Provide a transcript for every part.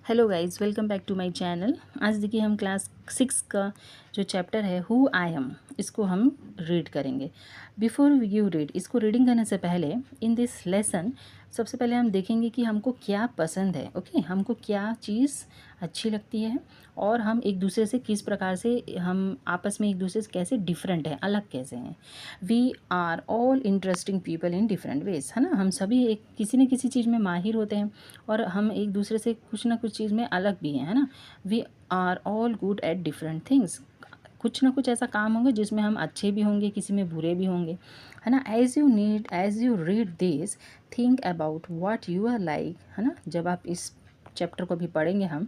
Hello guys, welcome back to my channel. आज देखिए हम क्लास 6 का जो चैप्टर है हु आई एम, इसको हम रीड करेंगे। बिफोर यू रीड, इसको रीडिंग करने से पहले इन दिस लेसन सबसे पहले हम देखेंगे कि हमको क्या पसंद है। ओके, हमको क्या चीज़ अच्छी लगती है और हम एक दूसरे से किस प्रकार से हम आपस में एक दूसरे से कैसे डिफरेंट हैं, अलग कैसे हैं। We are all interesting people in different ways, है ना। हम सभी एक किसी न किसी चीज़ में माहिर होते हैं और हम एक दूसरे से कुछ ना कुछ चीज़ में अलग भी हैं, है ना। We are all good at different things. कुछ ना कुछ ऐसा काम होंगे जिसमें हम अच्छे भी होंगे, किसी में बुरे भी होंगे, है ना। As you read this, think about what you are like, है ना। जब आप इस चैप्टर को भी पढ़ेंगे हम,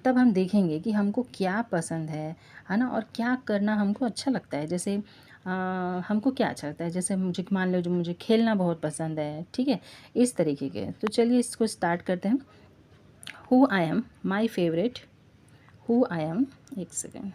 तब हम देखेंगे कि हमको क्या पसंद है ना, और क्या करना हमको अच्छा लगता है। जैसे हमको क्या अच्छा लगता है, जैसे मुझे मान लो जो मुझे खेलना बहुत पसंद है, ठीक है, इस तरीके के। तो चलिए इसको स्टार्ट करते हैं। Who I am my favourite, who I am, एक second.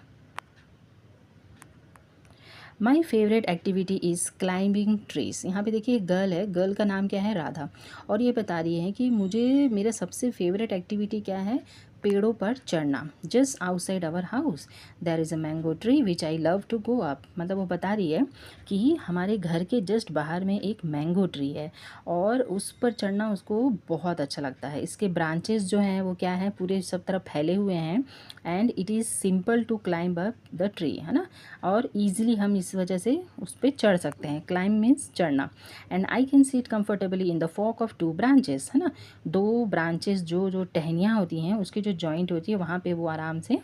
My favourite activity is climbing trees. यहाँ पे देखिए गर्ल है, गर्ल का नाम क्या है, राधा, और ये बता रही है कि मुझे मेरा सबसे फेवरेट एक्टिविटी क्या है, पेड़ों पर चढ़ना। Just outside our house there is a mango tree which I love to go up. मतलब वो बता रही है कि हमारे घर के जस्ट बाहर में एक मैंगो ट्री है और उस पर चढ़ना उसको बहुत अच्छा लगता है। इसके ब्रांचेस जो हैं वो क्या है, पूरे सब तरफ फैले हुए हैं and it is simple to climb up the tree, है ना। और ईजिली हम इस वजह से उस पर चढ़ सकते हैं। क्लाइंब मीन्स चढ़ना। And I can sit comfortably in the fork of two branches, है ना। दो ब्रांचेस जो जो टहनियाँ होती हैं उसकी जो जॉइंट होती है वहाँ पे वो आराम से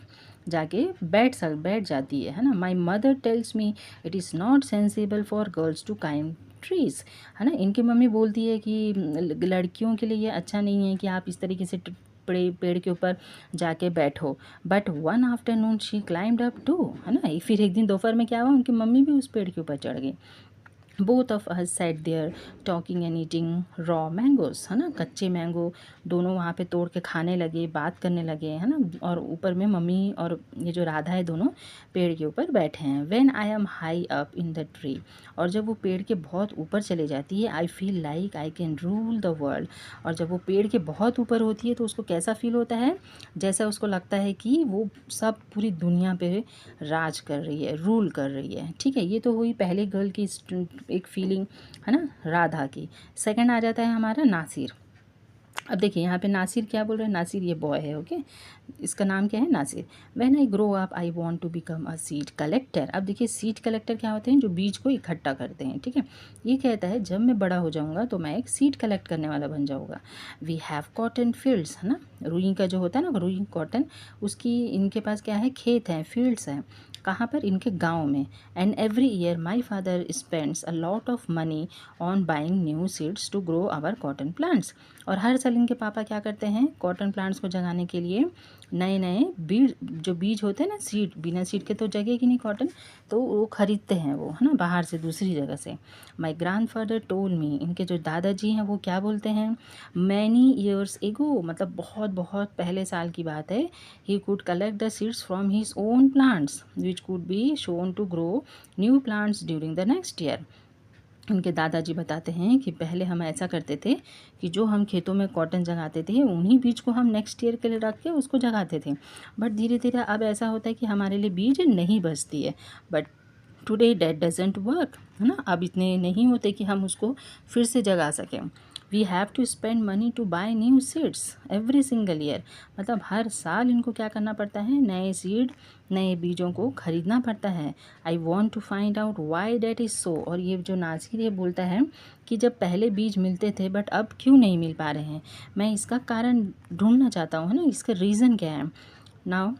जाके बैठ जाती है ना। My mother tells me it is not sensible for girls to climb trees, है ना। इनकी मम्मी बोलती है कि लड़कियों के लिए ये अच्छा नहीं है कि आप इस तरीके से पेड़ के ऊपर जाके बैठो। But one afternoon she climbed up too, है ना। फिर एक दिन दोपहर में क्या हुआ, उनकी मम्मी भी उस पेड़ के ऊपर चढ़ गई। Both of us sat there talking and eating raw mangoes, है ना। कच्चे मैंगो दोनों वहाँ पे तोड़ के खाने लगे, बात करने लगे, है ना। और ऊपर में मम्मी और ये जो राधा है दोनों पेड़ के ऊपर बैठे हैं। When I am high up in the tree, और जब वो पेड़ के बहुत ऊपर चले जाती है, I feel like I can rule the world. और जब वो पेड़ के बहुत ऊपर होती है तो उसको कैसा फील होता है, जैसा उसको लगता है कि वो सब पूरी दुनिया पे राज कर रही है, रूल कर रही है। ठीक है, ये तो हुई पहले गर्ल की एक फीलिंग, है ना, राधा की। सेकंड आ जाता है हमारा नासिर। अब देखिए यहाँ पे नासिर क्या बोल रहे हैं, नासिर ये बॉय है, ओके। इसका नाम क्या है, Nasir. When I grow up I want to become a seed collector. अब देखिए सीड कलेक्टर क्या होते हैं, जो बीज को इकट्ठा करते हैं, ठीक है। ये कहता है जब मैं बड़ा हो जाऊँगा तो मैं एक सीड कलेक्ट करने वाला बन जाऊँगा। वी हैव कॉटन फील्ड्स, है ना। रुई का जो होता है ना, रुई कॉटन, उसकी इनके पास क्या है, खेत हैं, फील्ड्स हैं। कहाँ पर, इनके गांव में। And every year my father spends a lot of money on buying new seeds to grow our cotton plants. और हर साल इनके पापा क्या करते हैं, कॉटन प्लांट्स को जगाने के लिए नए नए बीज, जो बीज होते हैं ना, सीड, बिना सीड के तो जगेगी नहीं कॉटन, तो वो खरीदते हैं वो, है ना, बाहर से, दूसरी जगह से। माई ग्रैंडफादर टोल्ड मी, इनके जो दादाजी हैं वो क्या बोलते हैं, मैनी ईयर्स एगो, मतलब बहुत बहुत पहले साल की बात है, he could collect the seeds from his own plants which could be sown to grow new plants during the next year. उनके दादाजी बताते हैं कि पहले हम ऐसा करते थे कि जो हम खेतों में कॉटन जगाते थे उन्हीं बीज को हम नेक्स्ट ईयर के लिए रख के उसको जगाते थे। बट धीरे धीरे अब ऐसा होता है कि हमारे लिए बीज नहीं बचती है। But today that doesn't work, है ना। अब इतने नहीं होते कि हम उसको फिर से जगा सकें। We have to spend money to buy new seeds every single year. मतलब हर साल इनको क्या करना पड़ता है, नए सीड, नए बीजों को खरीदना पड़ता है। I want to find out why that is so. और ये जो नासिर ये बोलता है कि जब पहले बीज मिलते थे बट अब क्यों नहीं मिल पा रहे हैं, मैं इसका कारण ढूंढना चाहता हूँ, है ना, इसका रीज़न क्या है। Now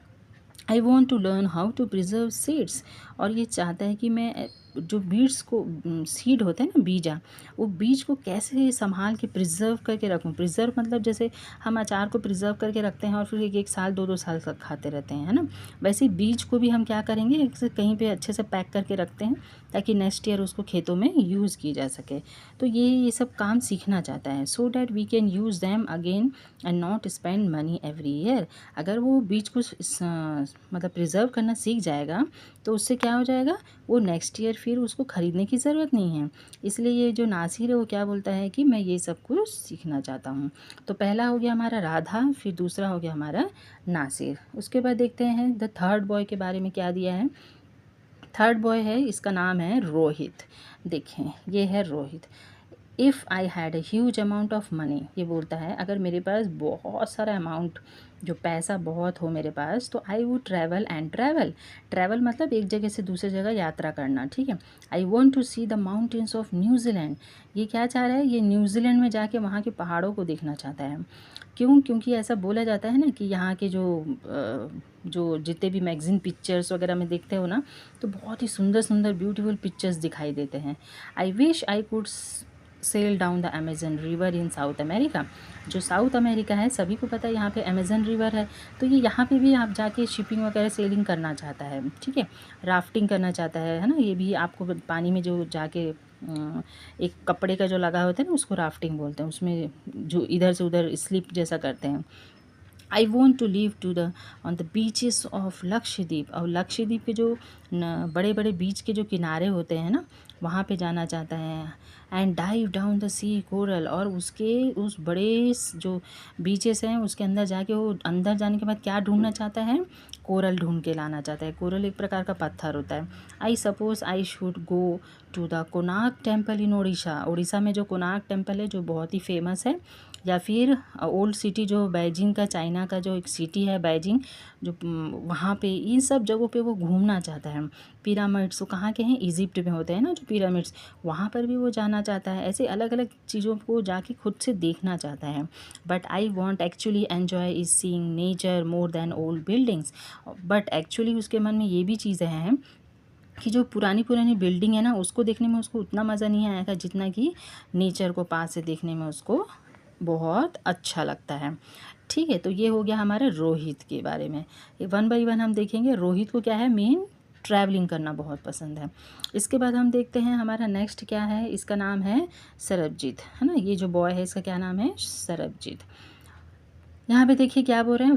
I want to learn how to preserve seeds. और ये चाहता है कि मैं जो बीड्स को, सीड होते हैं ना, बीजा, वो बीज को कैसे संभाल के प्रिजर्व करके रखूँ। प्रिजर्व मतलब जैसे हम अचार को प्रिजर्व करके रखते हैं और फिर एक एक साल दो दो साल तक खाते रहते हैं, है ना। वैसे बीज को भी हम क्या करेंगे, कहीं पे अच्छे से पैक करके रखते हैं ताकि नेक्स्ट ईयर उसको खेतों में यूज़ की जा सके। तो ये सब काम सीखना चाहता है, so that we can use them again and not spend money every year. अगर वो बीज को मतलब प्रिजर्व करना सीख जाएगा तो उससे क्या हो जाएगा, वो नेक्स्ट ईयर फिर उसको ख़रीदने की ज़रूरत नहीं है। इसलिए ये जो नासिर है वो क्या बोलता है कि मैं ये सब कुछ सीखना चाहता हूँ। तो पहला हो गया हमारा राधा, फिर दूसरा हो गया हमारा नासिर। उसके बाद देखते हैं द थर्ड बॉय के बारे में क्या दिया है। थर्ड बॉय है, इसका नाम है रोहित। देखें ये है Rohit. If I had a huge amount of money, ये बोलता है अगर मेरे पास बहुत सारा अमाउंट, जो पैसा बहुत हो मेरे पास, तो I would travel and travel. Travel मतलब एक जगह से दूसरी जगह यात्रा करना, ठीक है। I want to see the mountains of New Zealand. ये क्या चाह रहा है, ये न्यूजीलैंड में जाके वहाँ के पहाड़ों को देखना चाहता है। क्यों, क्योंकि ऐसा बोला जाता है ना कि यहाँ के जो जितने भी मैगज़ीन पिक्चर्स वगैरह में देखते हो ना, तो बहुत ही सुंदर सुंदर ब्यूटीफुल पिक्चर्स दिखाई देते हैं। I wish I could sail down the Amazon river in South America. जो साउथ अमेरिका है सभी को पता है यहाँ पे अमेजन रिवर है, तो ये यहाँ पे भी आप जाके शिपिंग वगैरह सेलिंग करना चाहता है, ठीक है। राफ्टिंग करना चाहता है ना। ये भी आपको पानी में जो जाके एक कपड़े का जो लगा होता है ना, उसको राफ्टिंग बोलते हैं। उसमें जो इधर से उधर स्लिप जैसा करते हैं। I want to live to the on the beaches of Lakshadweep. और लक्षद्वीप के जो बड़े बड़े बीच के जो किनारे होते हैं ना, वहाँ पे जाना चाहता है। And dive down the sea coral, और उसके उस बड़े जो बीचेस हैं उसके अंदर जाके वो अंदर जाने के बाद क्या ढूंढना चाहता है, कोरल ढूंढ के लाना चाहता है। कोरल एक प्रकार का पत्थर होता है। I suppose I should go to the Konark temple in Orissa. Orissa में जो कोणार्क टेम्पल है जो बहुत ही फेमस है, या फिर ओल्ड सिटी जो बीजिंग का, चाइना का जो एक सिटी है बीजिंग, जो वहाँ पे इन सब जगहों पे वो घूमना चाहता है। पिरामिड्स वो कहाँ के हैं, इजिप्ट में होते हैं ना जो पिरामिड्स, वहाँ पर भी वो जाना चाहता है। ऐसे अलग अलग चीज़ों को जाके खुद से देखना चाहता है। But I want actually enjoy is seeing nature more than old buildings. But actually उसके मन में ये भी चीज़ें हैं कि जो पुरानी पुरानी बिल्डिंग है ना, उसको देखने में उसको उतना मज़ा नहीं आएगा जितना कि नेचर को पास से देखने में उसको बहुत अच्छा लगता है, ठीक है। तो ये हो गया हमारे रोहित के बारे में। वन बाय वन हम देखेंगे। रोहित को क्या है, मेन ट्रैवलिंग करना बहुत पसंद है। इसके बाद हम देखते हैं हमारा नेक्स्ट क्या है। इसका नाम है सरबजीत, है ना। ये जो बॉय है इसका क्या नाम है, सरबजीत। यहाँ पे देखिए क्या बोल रहे हैं,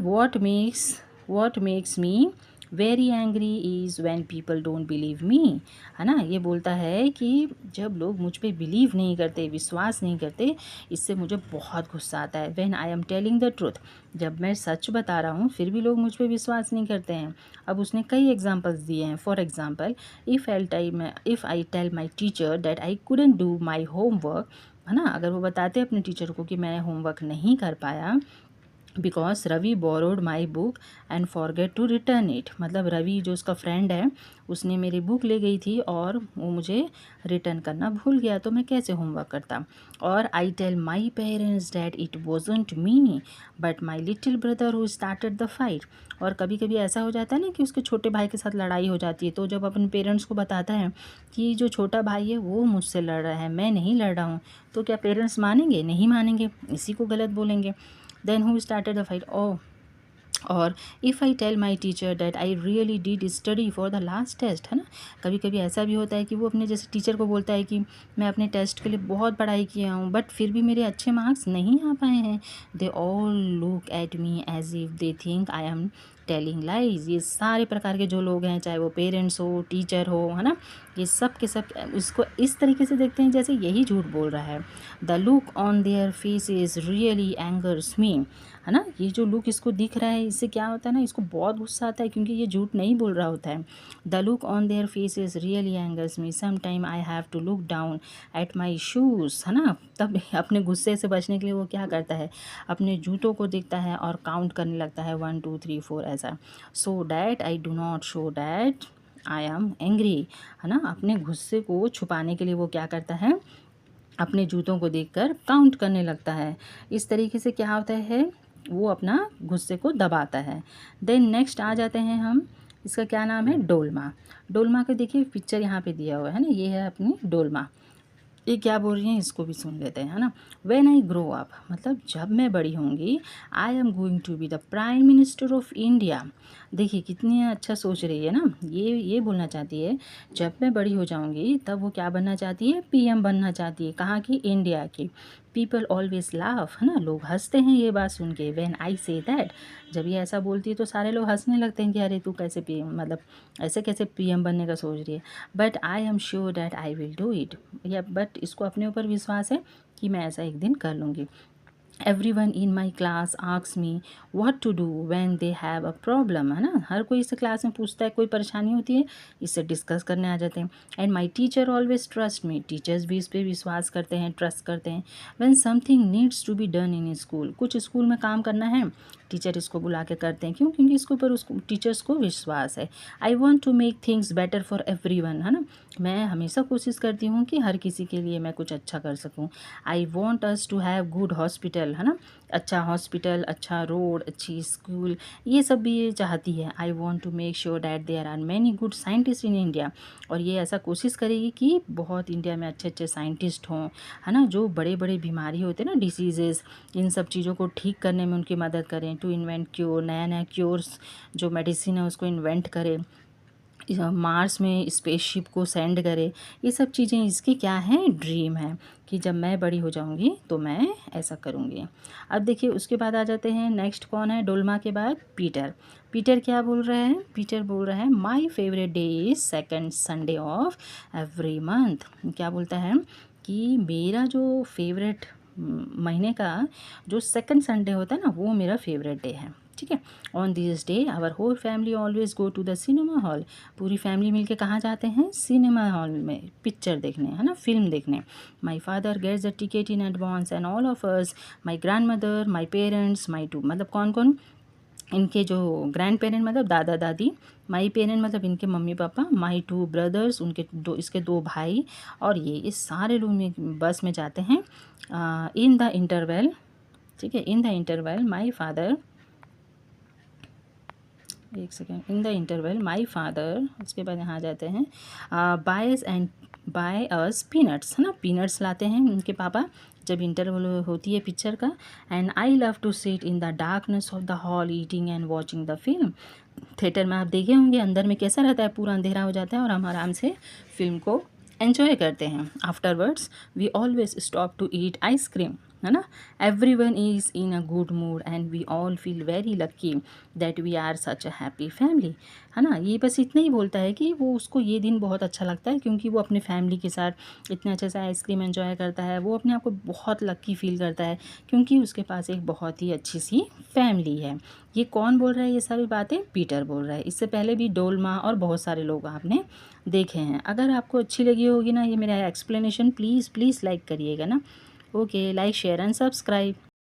what makes me very angry is when people don't believe me, है ना। ये बोलता है कि जब लोग मुझ पे बिलीव नहीं करते, विश्वास नहीं करते, इससे मुझे बहुत गुस्सा आता है। When I am telling the truth, जब मैं सच बता रहा हूँ फिर भी लोग मुझ पे विश्वास नहीं करते हैं। अब उसने कई एग्जांपल्स दिए हैं। For example, if I tell my teacher that I couldn't do my homework, है ना। अगर वो बताते हैं अपने टीचर को कि मैं होमवर्क नहीं कर पाया, because Ravi borrowed my book and forget to return it. मतलब रवि जो उसका फ्रेंड है, उसने मेरी बुक ले गई थी और वो मुझे रिटर्न करना भूल गया, तो मैं कैसे होमवर्क करता। और I tell my parents that it wasn't me but my little brother who started the fight. और कभी कभी ऐसा हो जाता है ना कि उसके छोटे भाई के साथ लड़ाई हो जाती है, तो जब अपने पेरेंट्स को बताता है कि जो छोटा भाई है वो मुझसे लड़ रहा है, मैं नहीं लड़ रहा हूँ, तो क्या पेरेंट्स मानेंगे, नहीं मानेंगे, इसी को गलत बोलेंगे। Then who started the fight, oh. और if I tell my teacher that I really did study for the last test, है ना। कभी कभी ऐसा भी होता है कि वो अपने जैसे टीचर को बोलता है कि मैं अपने टेस्ट के लिए बहुत पढ़ाई किया हूँ बट फिर भी मेरे अच्छे मार्क्स नहीं आ पाए हैं। They all look at me as if they think I am telling lies. ये सारे प्रकार के जो लोग हैं, चाहे वो पेरेंट्स हो, टीचर हो, है ना, ये सब के सब इसको इस तरीके से देखते हैं जैसे यही झूठ बोल रहा है। The look on their faces really angers me, है ना। ये जो लुक इसको दिख रहा है, इससे क्या होता है ना, इसको बहुत गुस्सा आता है क्योंकि ये झूठ नहीं बोल रहा होता है। The look on their faces really angers me, some time I have to look down at my shoes, है ना। तब अपने गुस्से से बचने के लिए वो क्या करता है, अपने जूतों को देखता है और काउंट करने लगता है 1 2 3 4 ऐसा। So that I do not show that I am angry, है ना। अपने गुस्से को छुपाने के लिए वो क्या करता है, अपने जूतों को देखकर काउंट करने लगता है। इस तरीके से क्या होता है, वो अपना गुस्से को दबाता है। देन नेक्स्ट आ जाते हैं हम, इसका क्या नाम है, डोलमा। डोलमा का देखिए पिक्चर यहाँ पे दिया हुआ है ना, ये है अपनी डोलमा। ये क्या बोल रही हैं इसको भी सुन लेते हैं, है ना। व्हेन आई ग्रो अप, मतलब जब मैं बड़ी होंगी, I am going to be the prime minister of India. देखिए कितनी अच्छा सोच रही है ना, ये बोलना चाहती है जब मैं बड़ी हो जाऊंगी तब वो क्या बनना चाहती है, पीएम बनना चाहती है। कहाँ की, इंडिया की। पीपल ऑलवेज लाफ, है ना, लोग हंसते हैं ये बात सुन के। व्हेन आई से दैट, जब ये ऐसा बोलती है तो सारे लोग हंसने लगते हैं कि अरे तू कैसे पीएम, मतलब ऐसे कैसे पीएम बनने का सोच रही है। But I am sure that I will do it, या बट इसको अपने ऊपर विश्वास है कि मैं ऐसा एक दिन कर लूँगी। Everyone in my class asks me what to do when they have a problem, है ना, हर कोई इस क्लास में पूछता है, कोई परेशानी होती है इससे डिस्कस करने आ जाते हैं। And my teacher always trust me, teachers भी इस पर विश्वास करते हैं, ट्रस्ट करते हैं। When something needs to be done in school, कुछ स्कूल में काम करना है, टीचर इसको बुला के करते हैं, क्यों, क्योंकि इसके ऊपर उसको टीचर्स को विश्वास है। I want to make things better for everyone, है ना, मैं हमेशा कोशिश करती हूँ कि हर किसी के लिए मैं कुछ अच्छा कर सकूँ। I want us to have good hospital, है ना, अच्छा हॉस्पिटल, अच्छा रोड, अच्छी स्कूल, ये सब भी ये चाहती है। I want to make sure that there are many good scientist in India, और ये ऐसा कोशिश करेगी कि बहुत इंडिया में अच्छे अच्छे साइंटिस्ट हों, है ना, जो बड़े बड़े बीमारी होते हैं ना, डिसीजेज़, इन सब चीज़ों को ठीक करने में उनकी मदद करें। टू इन्वेंट क्योर, नया नया क्योर्स जो मेडिसिन है उसको इन्वेंट करें, मार्स में स्पेसशिप को सेंड करे। ये सब चीज़ें इसकी क्या है, ड्रीम है कि जब मैं बड़ी हो जाऊंगी तो मैं ऐसा करूंगी। अब देखिए उसके बाद आ जाते हैं, नेक्स्ट कौन है डोल्मा के बाद, पीटर। पीटर क्या बोल रहे हैं, पीटर बोल रहे हैं my favourite day is second Sunday off every month. क्या बोलता है कि मेरा जो फेवरेट महीने का जो सेकंड संडे होता है ना, वो मेरा फेवरेट डे है, ठीक है। On this day our whole family always go to the cinema hall, पूरी फैमिली मिलके कहाँ जाते हैं, सिनेमा हॉल में पिक्चर देखने, है ना, फिल्म देखने। My father gets the ticket in advance and all of us, my grandmother, my parents, my two, मतलब कौन कौन, इनके जो ग्रैंड पेरेंट मतलब दादा दादी, माई पेरेंट मतलब इनके मम्मी पापा, माई टू ब्रदर्स, उनके दो, इसके दो भाई, और ये इस सारे लोग में बस में जाते हैं। इन द इंटरवल, ठीक है, in the interval my father, एक second, in the interval my father, उसके बाद यहाँ जाते हैं, buys and buy us peanuts, है ना, पीनट्स लाते हैं उनके पापा जब इंटरवल होती है पिक्चर का। And I love to sit in the darkness of the hall eating and watching the film, theatre में आप देखे होंगे अंदर में कैसा रहता है, पूरा अंधेरा हो जाता है और हम आराम से फिल्म को एंजॉय करते हैं। Afterwards we always stop to eat ice cream, है ना, everyone is in a good mood and we all feel very lucky that we are such a happy family, है ना। ये बस इतना ही बोलता है कि वो उसको ये दिन बहुत अच्छा लगता है क्योंकि वो अपने फैमिली के साथ इतने अच्छे से आइसक्रीम एंजॉय करता है, वो अपने आप को बहुत लक्की फील करता है क्योंकि उसके पास एक बहुत ही अच्छी सी फैमिली है। ये कौन बोल रहा है ये सारी बातें, पीटर बोल रहा है। इससे पहले भी डोल्मा और बहुत सारे लोग आपने देखे हैं। अगर आपको अच्छी लगी होगी ना ये मेरा एक्सप्लेनेशन, प्लीज़ प्लीज़ लाइक करिएगा ना। Okay, like share and subscribe.